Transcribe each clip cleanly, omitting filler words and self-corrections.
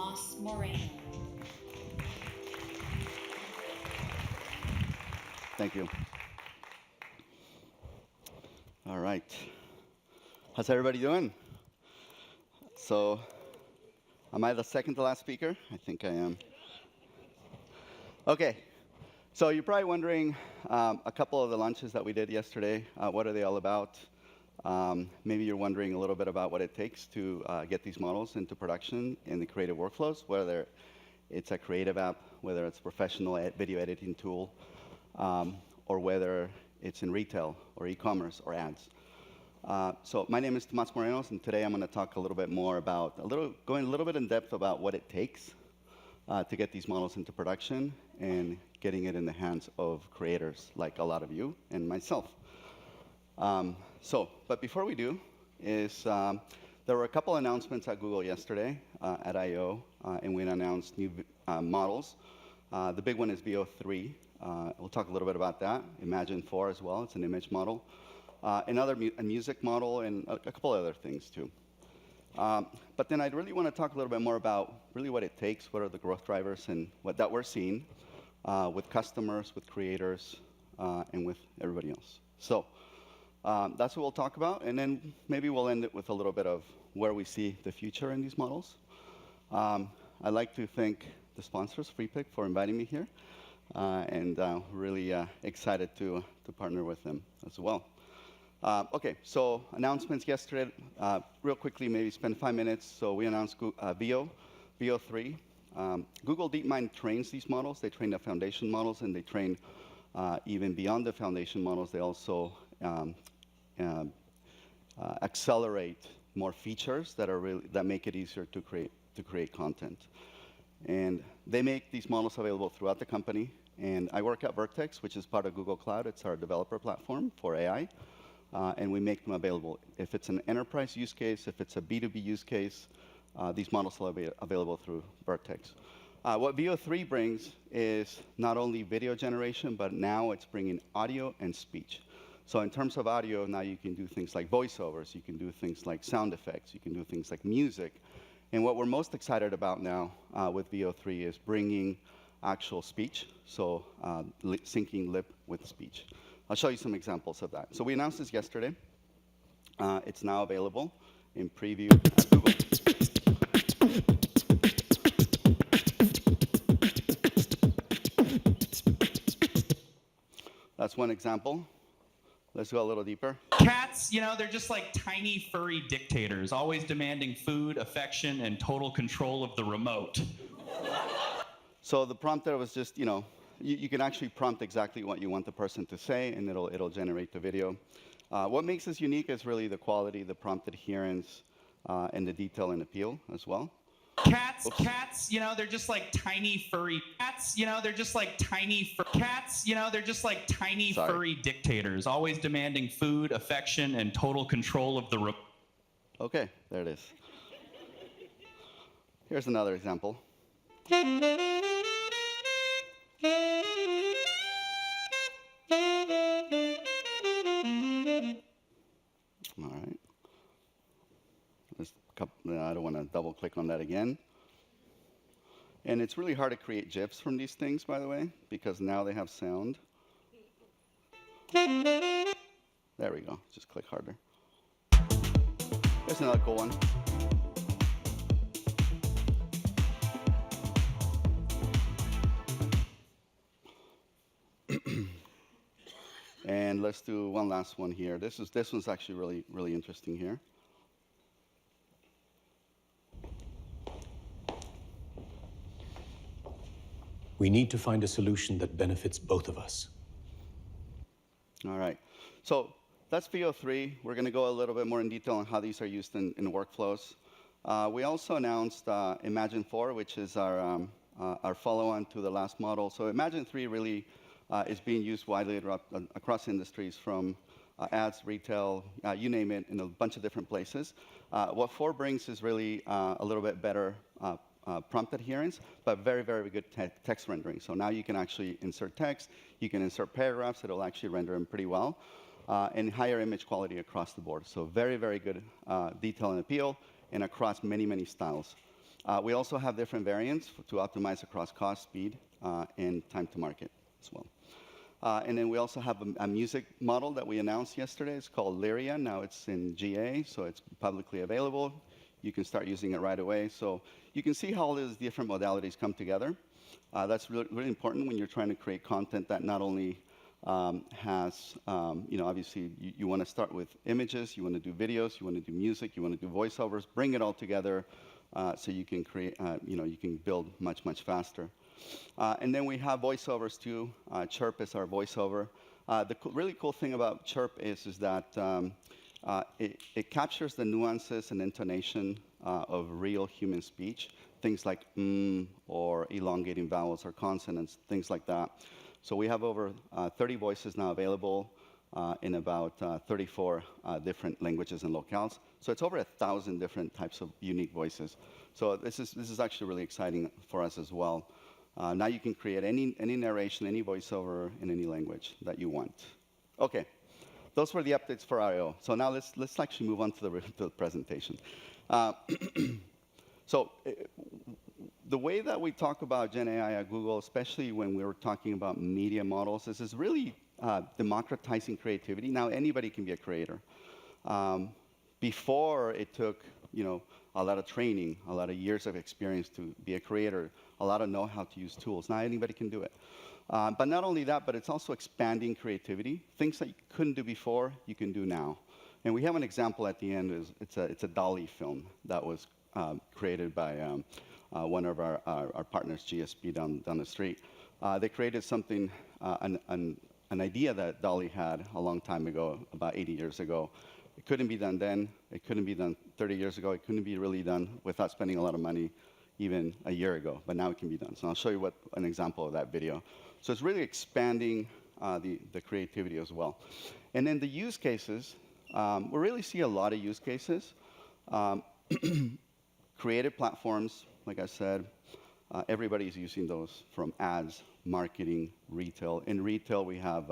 Tomás Moreno. Thank you. All right. How's everybody doing? So, am I the second to last speaker? I think I am. Okay. So you're probably wondering, a couple of the launches that we did yesterday, what are they all about? Maybe you're wondering a little bit about what it takes to get these models into production in the creative workflows, whether it's a creative app, whether it's a professional video editing tool, or whether it's in retail or e-commerce or ads. So my name is Tomas Moreno, and today I'm going to talk a little bit more about, going a little bit in depth about what it takes to get these models into production and getting it in the hands of creators like a lot of you and myself. But before we do, there were a couple announcements at Google yesterday at I/O, and we announced new models. The big one is Veo 3. We'll talk a little bit about that. Imagen 4 as well. It's an image model. A music model, and a couple other things too. But then I'd really want to talk a little bit more about really what it takes, what are the growth drivers, and what that we're seeing with customers, with creators, and with everybody else. So that's what we'll talk about, and then maybe we'll end it with a little bit of where we see the future in these models. I'd like to thank the sponsors, FreePic, for inviting me here, and really excited to partner with them as well. Okay, so announcements yesterday. Real quickly, maybe spend 5 minutes. So we announced Veo 3. Google DeepMind trains these models. They train the foundation models, and they train even beyond the foundation models. They also accelerate more features that make it easier to create content. And they make these models available throughout the company. And I work at Vertex, which is part of Google Cloud. It's our developer platform for AI. And we make them available. If it's an enterprise use case, if it's a B2B use case, these models will be available through Vertex. What Veo 3 brings is not only video generation, but now it's bringing audio and speech. So in terms of audio, now you can do things like voiceovers, you can do things like sound effects, you can do things like music. And what we're most excited about now with Veo 3 is bringing actual speech, so syncing lip with speech. I'll show you some examples of that. So we announced this yesterday. It's now available in preview at Google. That's one example. Let's go a little deeper. Cats, they're just like tiny furry dictators, always demanding food, affection, and total control of the remote. So the prompt there was just, you can actually prompt exactly what you want the person to say, and it'll generate the video. What makes this unique is really the quality, the prompt adherence, and the detail and appeal as well. Cats, they're just like tiny furry cats, they're just like tiny cats, they're just like tiny furry dictators, always demanding food, affection, and total control of the remote. Okay, there it is. Here's another example. All right. I don't want to double click on that again. And it's really hard to create GIFs from these things, by the way, because now they have sound. There we go. Just click harder. There's another cool one. And let's do one last one here. This one's actually really interesting here. We need to find a solution that benefits both of us. All right. So that's Veo 3. We're going to go a little bit more in detail on how these are used in workflows. We also announced Imagen 4, which is our follow-on to the last model. So Imagen 3 really is being used widely across industries, from ads, retail, you name it, in a bunch of different places. What 4 brings is really a little bit better prompt adherence, but very, very good text rendering. So now you can actually insert text, you can insert paragraphs, it'll actually render them pretty well, and higher image quality across the board. So very, very good detail and appeal, and across many, many styles. We also have different variants to optimize across cost, speed, and time to market as well. And then we also have a music model that we announced yesterday. It's called Lyria. Now it's in GA, so it's publicly available. You can start using it right away. So you can see how all these different modalities come together. That's really important when you're trying to create content that not only has, obviously you want to start with images, you want to do videos, you want to do music, you want to do voiceovers, bring it all together so you can create, you can build much, much faster. And then we have voiceovers too. Chirp is our voiceover. The really cool thing about Chirp is that it captures the nuances and intonation of real human speech, things like or elongating vowels or consonants, things like that. So we have over 30 voices now available in about 34 different languages and locales. So it's over 1,000 different types of unique voices. So this is actually really exciting for us as well. Now you can create any narration, any voiceover in any language that you want. Okay, those were the updates for I/O. So now let's actually move on to the presentation. So the way that we talk about Gen AI at Google, especially when we were talking about media models, is really democratizing creativity. Now anybody can be a creator. Before it took, a lot of training, a lot of years of experience to be a creator, a lot of know-how to use tools. Now anybody can do it. But not only that, but it's also expanding creativity. Things that you couldn't do before, you can do now. And we have an example at the end. It's a DALL-E film that was created by one of our partners, GSP, down the street. They created something, an idea that DALL-E had a long time ago, about 80 years ago. It couldn't be done then. It couldn't be done 30 years ago. It couldn't be really done without spending a lot of money even a year ago. But now it can be done. So I'll show you an example of that video. So it's really expanding the creativity as well. And then the use cases, we really see a lot of use cases. Creative platforms, like I said, everybody's using those, from ads, marketing, retail. In retail, we have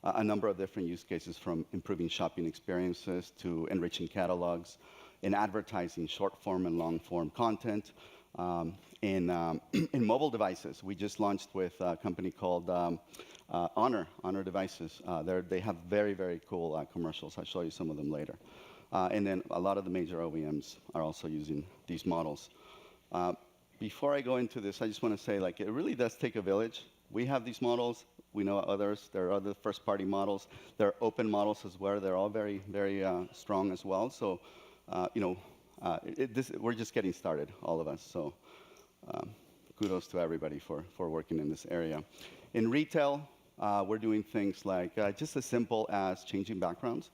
a number of different use cases, from improving shopping experiences to enriching catalogs. In advertising, short-form and long-form content. In mobile devices, we just launched with a company called Honor Devices. They have very, very cool commercials. I'll show you some of them later. And then a lot of the major OEMs are also using these models. Before I go into this, I just want to say, it really does take a village. We have these models. We know others. There are other first-party models. There are open models as well. They're all very, very strong as well. So, we're just getting started, all of us. So, kudos to everybody for working in this area. In retail, we're doing things like just as simple as changing backgrounds.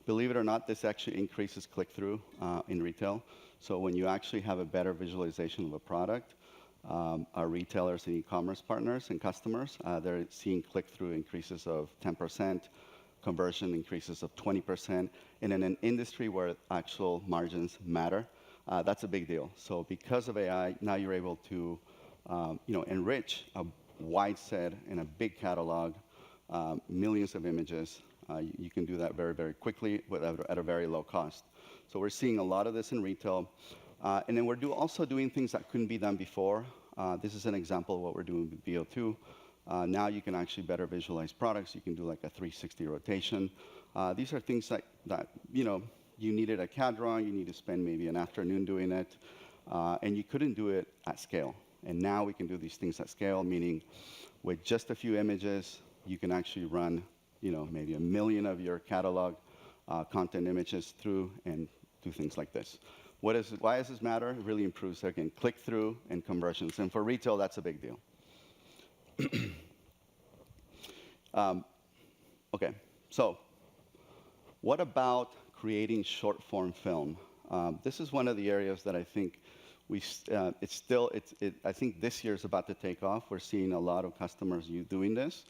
Believe it or not, this actually increases click-through in retail. So when you actually have a better visualization of a product, our retailers and e-commerce partners and customers, they're seeing click-through increases of 10%, conversion increases of 20%. And in an industry where actual margins matter, that's a big deal. So because of AI, now you're able to enrich a wide set and a big catalog, millions of images. You can do that very, very quickly at a very low cost. So we're seeing a lot of this in retail. And then we're also doing things that couldn't be done before. This is an example of what we're doing with Veo 2. Now you can actually better visualize products. You can do like a 360 rotation. These are things that you needed a CAD drawing. You need to spend maybe an afternoon doing it. And you couldn't do it at scale. And now we can do these things at scale, meaning with just a few images, you can actually run maybe 1 million of your catalog content images through and do things like this. Why does this matter? It really improves, again, click-through and conversions. And for retail, that's a big deal. Okay, so what about creating short-form film? This is one of the areas that I think I think this year is about to take off. We're seeing a lot of customers doing this.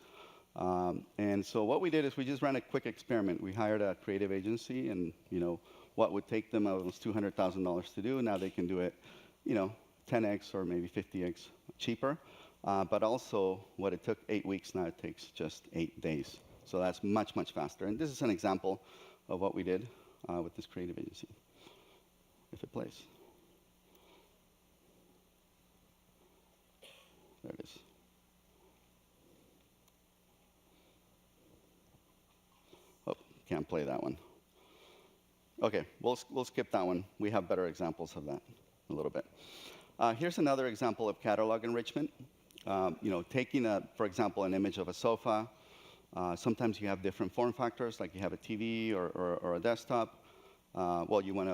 And so what we did is we just ran a quick experiment. We hired a creative agency, and what would take them almost $200,000 to do, now they can do it 10x or maybe 50x cheaper. But also what it took 8 weeks, now it takes just 8 days. So that's much, much faster. And this is an example of what we did with this creative agency, if it plays. There it is. Oh, can't play that one. OK, we'll skip that one. We have better examples of that a little bit. Here's another example of catalog enrichment. Taking, for example, an image of a sofa. Sometimes you have different form factors, like you have a TV or a desktop. Well, you want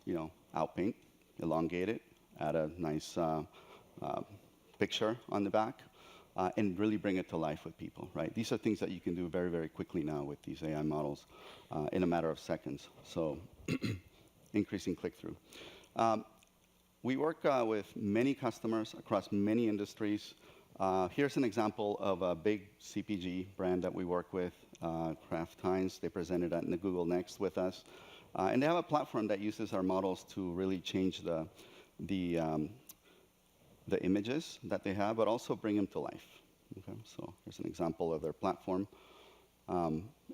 to, outpaint, elongate it, add a nice picture on the back, and really bring it to life with people, right? These are things that you can do very, very quickly now with these AI models in a matter of seconds. So increasing click-through. We work with many customers across many industries. Here's an example of a big CPG brand that we work with, Kraft Heinz. They presented at the Google Next with us. And they have a platform that uses our models to really change the images that they have, but also bring them to life. Okay, so here's an example of their platform.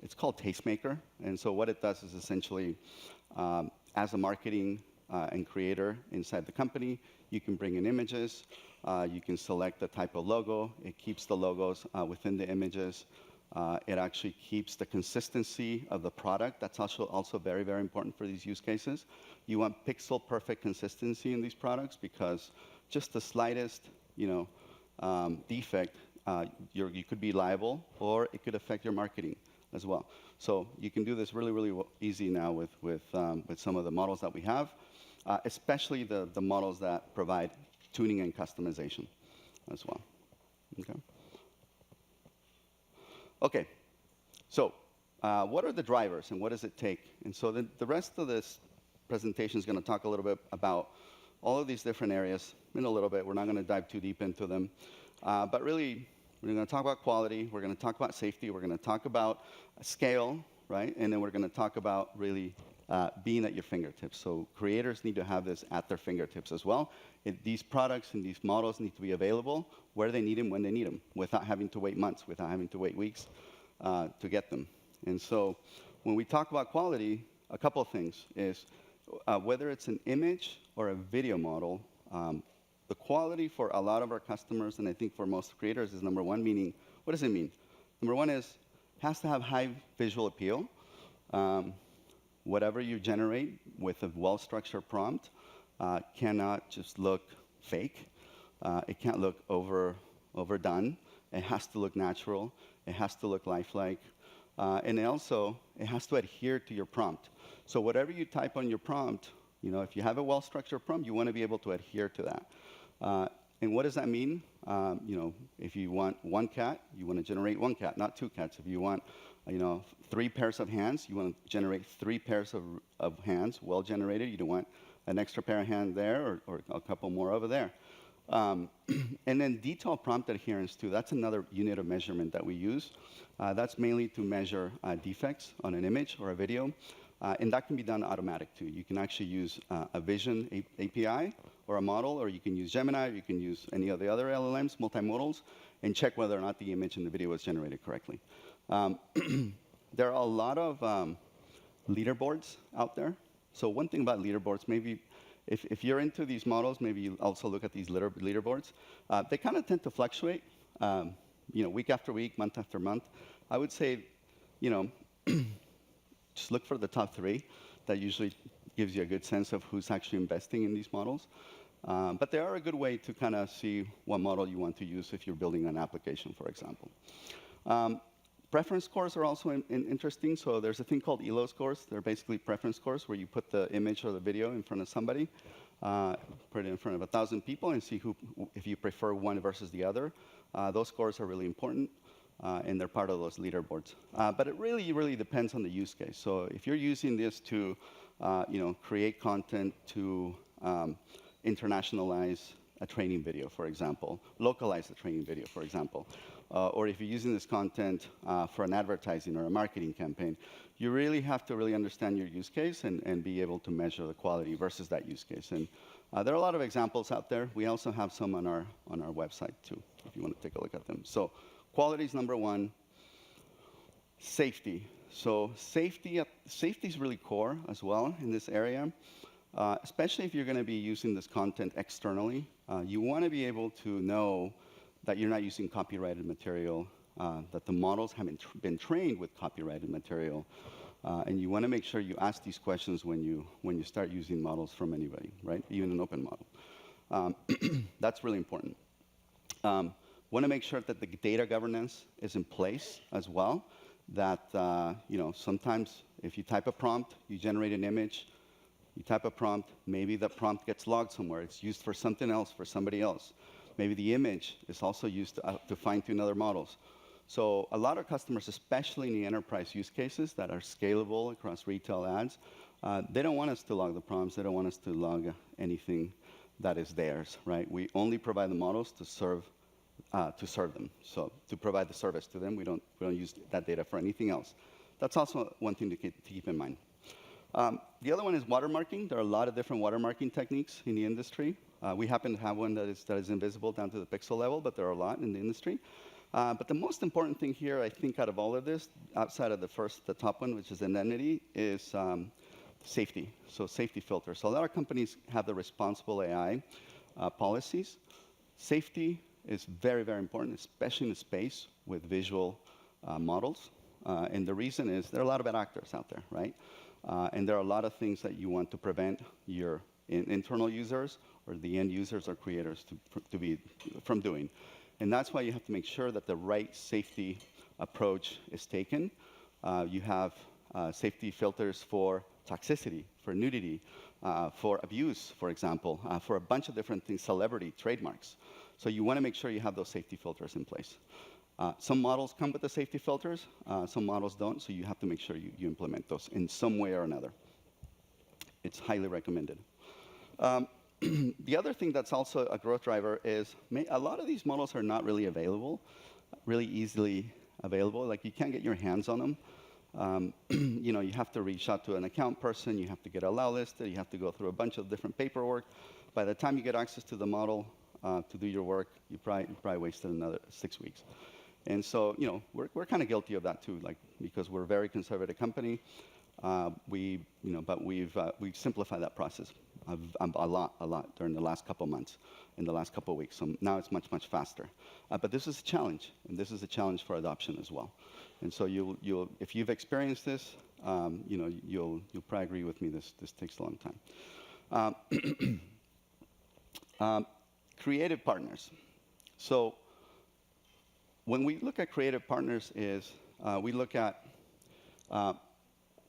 It's called Tastemaker. And so what it does is essentially, as a marketing and creator inside the company, you can bring in images. You can select the type of logo. It keeps the logos within the images. It actually keeps the consistency of the product. That's also very, very important for these use cases. You want pixel-perfect consistency in these products because just the slightest, defect, you could be liable, or it could affect your marketing as well. So you can do this really, really easy now with some of the models that we have, especially the models that provide tuning and customization as well. Okay, so what are the drivers and what does it take? And so the rest of this presentation is going to talk a little bit about all of these different areas in a little bit. We're not going to dive too deep into them. But really, we're going to talk about quality. We're going to talk about safety. We're going to talk about scale, right? And then we're going to talk about really being at your fingertips. So creators need to have this at their fingertips as well. These products and these models need to be available where they need them, when they need them, without having to wait months, without having to wait weeks to get them. And so when we talk about quality, a couple of things is whether it's an image or a video model, the quality for a lot of our customers, and I think for most creators, is number one, meaning, what does it mean? Number one is, has to have high visual appeal. Whatever you generate with a well-structured prompt cannot just look fake. It can't look overdone. It has to look natural. It has to look lifelike. And it has to adhere to your prompt. So whatever you type on your prompt, if you have a well-structured prompt, you want to be able to adhere to that. And what does that mean? If you want one cat, you want to generate one cat, not two cats. If you want 3 pairs of hands, you want to generate 3 pairs of hands, well generated. You don't want an extra pair of hands there or a couple more over there. And then detailed prompt adherence too. That's another unit of measurement that we use. That's mainly to measure defects on an image or a video. And that can be done automatic too. You can actually use a vision API or a model, or you can use Gemini, or you can use any of the other LLMs, multimodals, and check whether or not the image in the video was generated correctly. There are a lot of leaderboards out there. So one thing about leaderboards, maybe if you're into these models, maybe you also look at these leaderboards. They kind of tend to fluctuate, week after week, month after month. I would say, just look for the top 3. That usually gives you a good sense of who's actually investing in these models. But they are a good way to kind of see what model you want to use if you're building an application, for example. Preference scores are also interesting. So there's a thing called ELO scores. They're basically preference scores where you put the image or the video in front of somebody, put it in front of 1,000 people, and see if you prefer one versus the other. Those scores are really important, and they're part of those leaderboards. But it really, really depends on the use case. So if you're using this to create content to internationalize a training video, for example, localize a training video, for example, or if you're using this content for an advertising or a marketing campaign, you really have to really understand your use case and be able to measure the quality versus that use case. And there are a lot of examples out there. We also have some on our website too, if you want to take a look at them. So quality is number one. Safety. So safety is really core as well in this area, especially if you're going to be using this content externally. You want to be able to know that you're not using copyrighted material, that the models haven't been trained with copyrighted material, and you want to make sure you ask these questions when you start using models from anybody, right? Even an open model. That's really important. Want to make sure that the data governance is in place as well. That sometimes if you type a prompt, you generate an image. You type a prompt, maybe the prompt gets logged somewhere. It's used for something else, for somebody else. Maybe the image is also used to fine-tune other models. So a lot of customers, especially in the enterprise use cases that are scalable across retail ads, they don't want us to log the prompts. They don't want us to log anything that is theirs, right? We only provide the models to serve them. So to provide the service to them, we don't use that data for anything else. That's also one thing to keep in mind. The other one is watermarking. There are a lot of different watermarking techniques in the industry. We happen to have one that is invisible down to the pixel level, but there are a lot in the industry. But the most important thing here, I think, out of all of this, outside of the top one, which is identity, is safety. So safety filters. So a lot of companies have the responsible AI policies. Safety is very, very important, especially in a space with visual models. And the reason is there are a lot of bad actors out there, right? And there are a lot of things that you want to prevent your internal users or the end users or creators from doing. And that's why you have to make sure that the right safety approach is taken. You have safety filters for toxicity, for nudity, for abuse, for example, for a bunch of different things, celebrity, trademarks. So you want to make sure you have those safety filters in place. Some models come with the safety filters, some models don't, so you have to make sure you implement those in some way or another. It's highly recommended. The other thing that's also a growth driver is a lot of these models are not really available, really easily available. Like you can't get your hands on them. You have to reach out to an account person, you have to get allow listed, you have to go through a bunch of different paperwork. By the time you get access to the model to do your work, you probably wasted another 6 weeks. And so, we're kind of guilty of that too, like because we're a very conservative company. But we've simplified that process a lot during the last couple months, in the last couple weeks. So now it's much faster. But this is a challenge, and this is a challenge for adoption as well. And so if you've experienced this, you'll probably agree with me. This takes a long time. Creative partners. So when we look at creative partners, we look at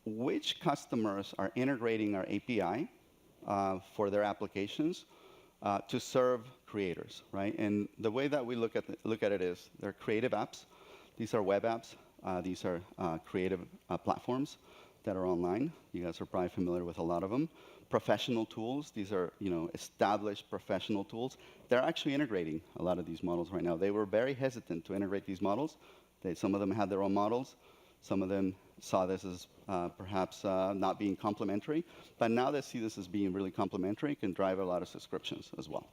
which customers are integrating our API for their applications to serve creators, right? And the way that we look at it is they're creative apps. These are web apps. These are creative platforms that are online. You guys are probably familiar with a lot of them. Professional tools. These are established professional tools. They're actually integrating a lot of these models right now. They were very hesitant to integrate these models. Some of them had their own models. Some of them saw this as perhaps not being complementary. But now they see this as being really complementary, can drive a lot of subscriptions as well.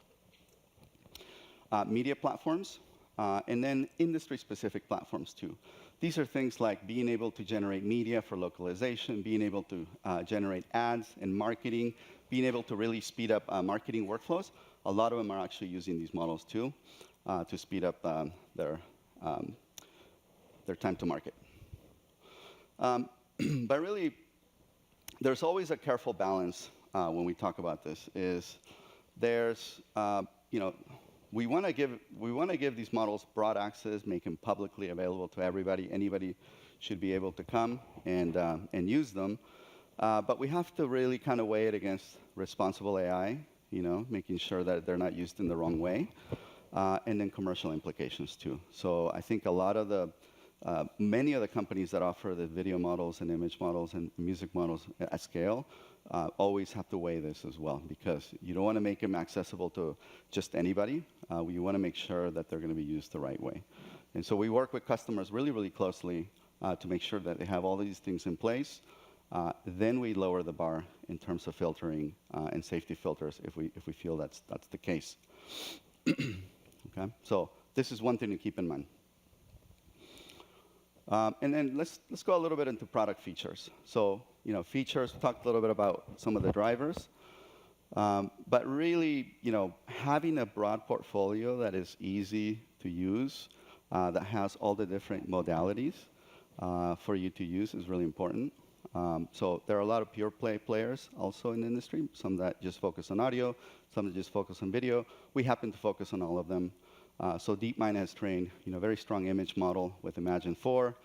Media platforms, and then industry-specific platforms too. These are things like being able to generate media for localization, being able to generate ads and marketing, being able to really speed up marketing workflows. A lot of them are actually using these models too to speed up their time to market. But really, there's always a careful balance when we talk about this. We want to give these models broad access, make them publicly available to everybody. Anybody should be able to come and use them. But we have to really kind of weigh it against responsible AI, making sure that they're not used in the wrong way, and then commercial implications too. So I think many of the companies that offer the video models and image models and music models at scale always have to weigh this as well, because you don't want to make them accessible to just anybody. You want to make sure that they're going to be used the right way. And so we work with customers really, really closely to make sure that they have all these things in place. Then we lower the bar in terms of filtering and safety filters if we feel that's the case. Okay? So this is one thing to keep in mind. And then let's go a little bit into product features. So, features, we talked a little bit about some of the drivers. But really, having a broad portfolio that is easy to use that has all the different modalities for you to use is really important. So there are a lot of pure play players also in the industry, some that just focus on audio, some that just focus on video. We happen to focus on all of them. So DeepMind has trained very strong image model with Imagine 4,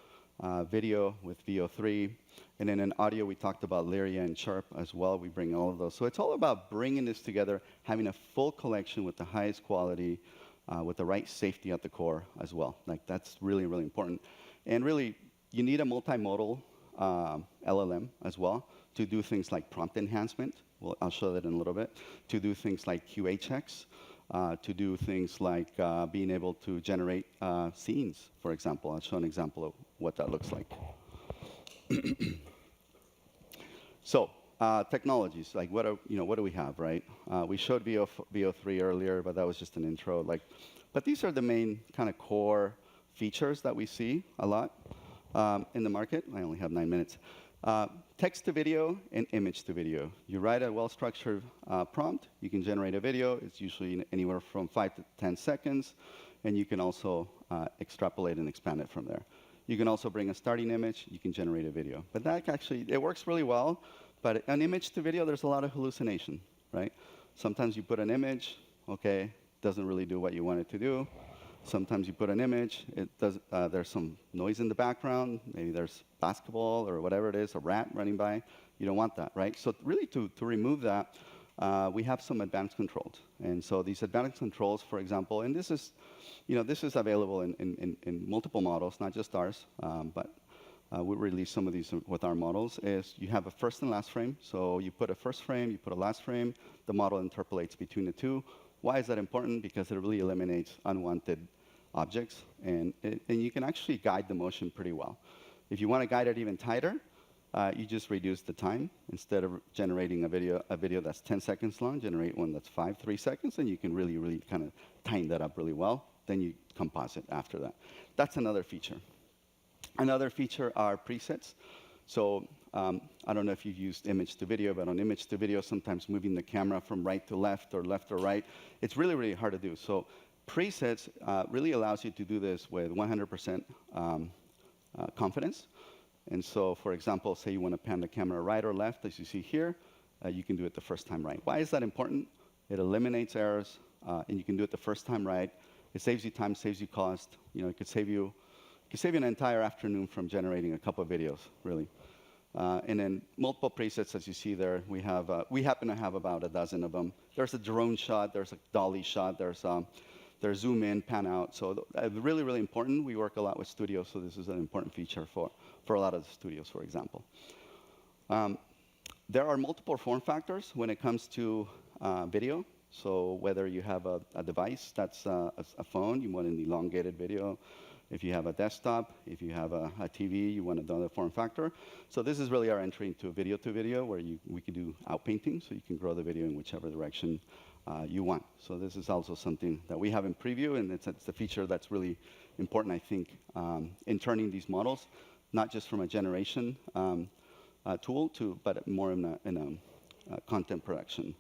video with Veo 3, and then in audio we talked about Lyria and Chirp as well. We bring all of those. So it's all about bringing this together, having a full collection with the highest quality, with the right safety at the core as well. Like that's really, really important. And really, you need a multimodal LLM as well to do things like prompt enhancement. Well, I'll show that in a little bit. To do things like QA checks, to do things like being able to generate scenes, for example. I'll show an example of what that looks like. So technologies, like what do we have, right? We showed Veo 3 earlier, but that was just an intro. But these are the main kind of core features that we see a lot in the market. I only have 9 minutes. Text to video and image to video. You write a well-structured prompt, you can generate a video. It's usually anywhere from 5 to 10 seconds, and you can also extrapolate and expand it from there. You can also bring a starting image, you can generate a video. But that actually, it works really well, but an image to video, there's a lot of hallucination, right? Sometimes you put an image, okay, doesn't really do what you want it to do. Sometimes you put an image, there's some noise in the background, maybe there's basketball or whatever it is, a rat running by. You don't want that, right? So really to remove that, we have some advanced controls. And so these advanced controls, for example, and this is available in multiple models, not just ours, but we release some of these with our models, is you have a first and last frame. So you put a first frame, you put a last frame, the model interpolates between the two. Why is that important? Because it really eliminates unwanted objects, and you can actually guide the motion pretty well. If you want to guide it even tighter, you just reduce the time. Instead of generating a video that's 10 seconds long, generate one that's 3 seconds, and you can really, really kind of tighten that up really well. Then you composite after that. That's another feature. Another feature are presets. So I don't know if you've used image to video, but on image to video, sometimes moving the camera from right to left or right, it's really, really hard to do. So presets really allows you to do this with 100% confidence. And so, for example, say you want to pan the camera right or left, as you see here, you can do it the first time right. Why is that important? It eliminates errors, and you can do it the first time right. It saves you time, saves you cost. It could save you an entire afternoon from generating a couple of videos, really. And then multiple presets, as you see there. We happen to have about a dozen of them. There's a drone shot, there's a dolly shot, there's zoom in, pan out. So really, really important. We work a lot with studios, so this is an important feature for a lot of the studios, for example. There are multiple form factors when it comes to video. So whether you have a device that's a phone, you want an elongated video. If you have a desktop, if you have a TV, you want another form factor. So this is really our entry into video, where we can do outpainting, so you can grow the video in whichever direction you want. So this is also something that we have in preview, and it's a feature that's really important, I think, in turning these models, not just from a generation tool but more in a content production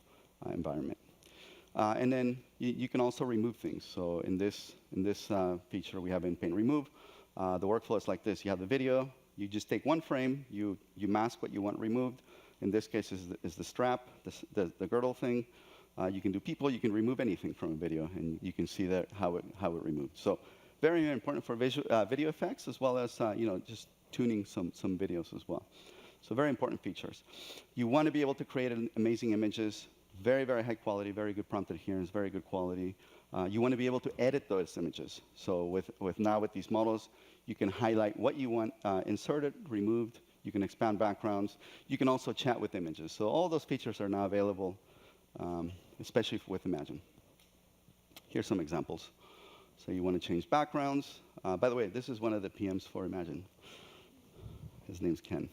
environment. And then you can also remove things. So in this feature, we have in-paint remove. The workflow is like this. You have the video. You just take one frame. You mask what you want removed. In this case, is the strap, the girdle thing. You can do people. You can remove anything from a video, and you can see that how it removes. So very, very important for video effects, as well as just tuning some videos as well. So very important features. You want to be able to create amazing images. Very, very high quality, very good prompt adherence, very good quality. You want to be able to edit those images. So with these models, you can highlight what you want inserted, removed. You can expand backgrounds. You can also chat with images. So all those features are now available, especially with Imagine. Here's some examples. So you want to change backgrounds. By the way, this is one of the PMs for Imagine. His name's Ken.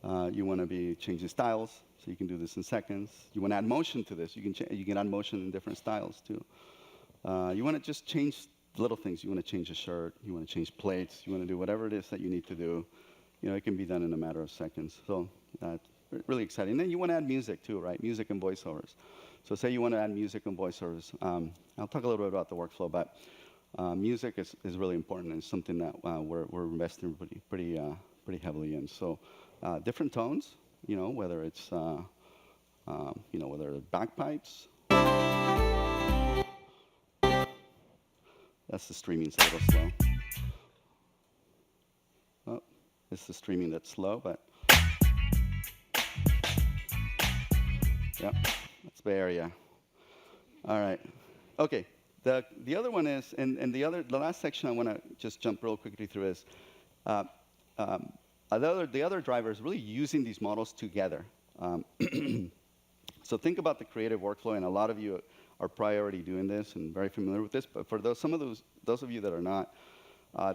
You want to change the styles. So you can do this in seconds. You want to add motion to this. You can add motion in different styles, too. You want to just change little things. You want to change a shirt. You want to change plates. You want to do whatever it is that you need to do. It can be done in a matter of seconds. So that's really exciting. And then you want to add music, too, right? Music and voiceovers. So say you want to add music and voiceovers. I'll talk a little bit about the workflow, but Music is really important. It's something that we're investing pretty heavily in. So different tones, whether it's whether it's bagpipes. That's the streaming, so a little slow. Oh, it's the streaming that's slow, but yeah, that's Bay Area. All right. Okay. The other one is, and the last section I want to just jump real quickly through is, the other driver is really using these models together. So think about the creative workflow, and a lot of you are probably already doing this and very familiar with this. But for those of you that are not,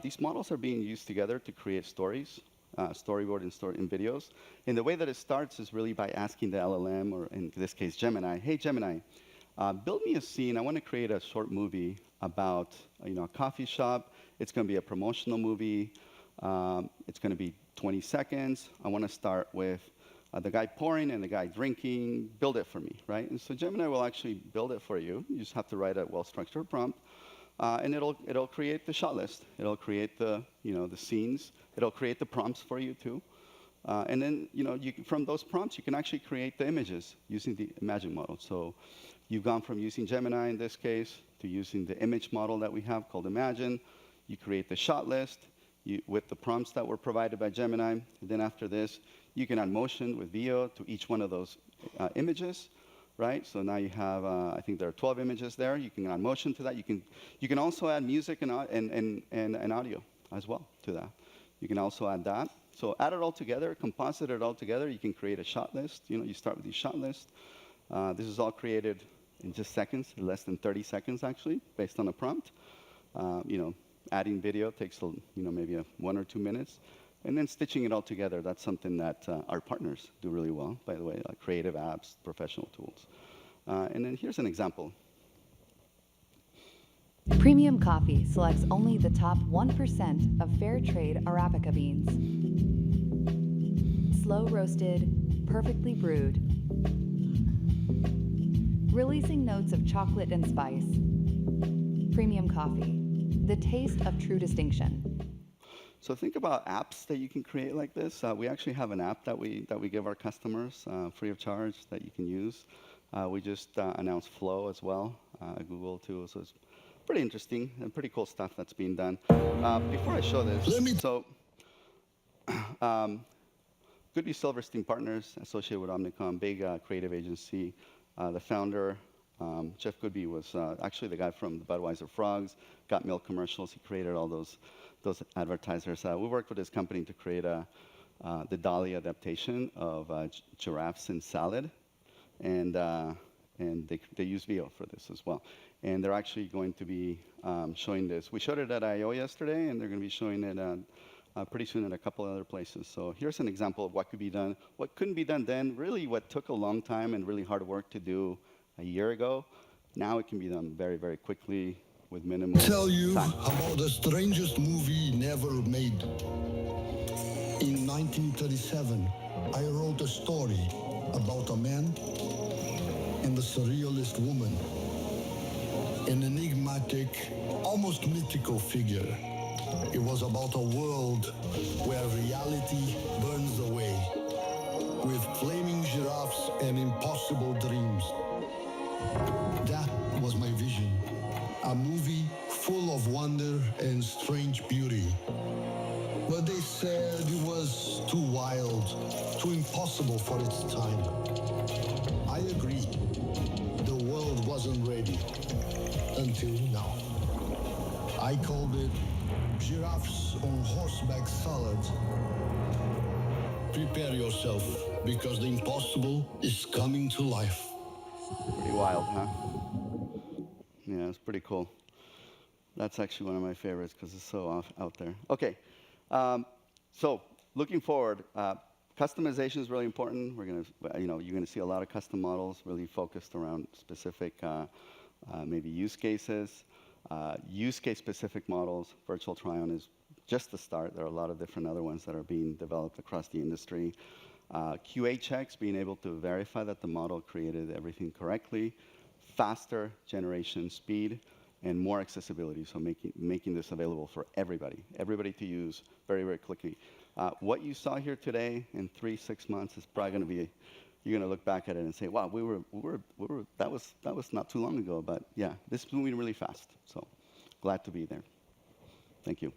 these models are being used together to create stories, storyboard and videos. And the way that it starts is really by asking the LLM, or in this case Gemini, hey Gemini, build me a scene. I want to create a short movie about a coffee shop. It's going to be a promotional movie. It's going to be 20 seconds. I want to start with the guy pouring and the guy drinking. Build it for me, right? And so Gemini will actually build it for you. You just have to write a well-structured prompt, and it'll create the shot list. It'll create the the scenes. It'll create the prompts for you too. And then from those prompts, you can actually create the images using the Imagine model. So you've gone from using Gemini in this case to using the image model that we have called Imagine. You create the shot list with the prompts that were provided by Gemini. And then after this, you can add motion with Veo to each one of those images, right? So now you have, I think there are 12 images there. You can add motion to that. You can also add music and audio as well to that. You can also add that. So add it all together, composite it all together. You can create a shot list. You start with these shot lists. This is all created in just seconds, less than 30 seconds actually, based on a prompt. Adding video takes maybe 1 or 2 minutes. And then stitching it all together, that's something that our partners do really well, by the way, like creative apps, professional tools. And then here's an example. Premium coffee selects only the top 1% of fair trade Arabica beans. Slow roasted, perfectly brewed. Releasing notes of chocolate and spice. Premium coffee, the taste of true distinction. So think about apps that you can create like this. We actually have an app that we give our customers free of charge that you can use. We just announced Flow as well, Google too. So it's pretty interesting and pretty cool stuff that's being done. Before I show this, Goodby Silverstein Partners, associated with Omnicom, big creative agency. The founder, Jeff Goodby, was actually the guy from the Budweiser Frogs, Got Milk commercials. He created all those advertisers. We worked with his company to create the DALL-E adaptation of giraffes in salad, and they use Veo for this as well. And they're actually going to be showing this. We showed it at I/O yesterday, and they're going to be showing it pretty soon in a couple other places. So here's an example of what could be done. What couldn't be done then, really what took a long time and really hard work to do a year ago, now it can be done very, very quickly with minimal time. Tell you about the strangest movie never made. In 1937, I wrote a story about a man and a surrealist woman, an enigmatic, almost mythical figure. It was about a world where reality burns away, with flaming giraffes and impossible dreams. That was my vision. A movie full of wonder and strange beauty. But they said it was too wild, too impossible for its time. I agreed. The world wasn't ready. Until now. I called it Giraffes on Horseback Salad. Prepare yourself, because the impossible is coming to life. Pretty wild, huh? Yeah, it's pretty cool. That's actually one of my favorites because it's so out there. Okay, so looking forward, customization is really important. We're gonna, you're gonna see a lot of custom models really focused around specific, maybe use cases. Use case specific models. Virtual try-on is just the start. There are a lot of different other ones that are being developed across the industry. QA checks, being able to verify that the model created everything correctly. Faster generation speed, and more accessibility, so making this available for everybody to use very, very quickly. What you saw here today in 3-6 months is probably going to be, you're going to look back at it and say, wow, that was not too long ago, but yeah, this is moving really fast. So glad to be there. Thank you.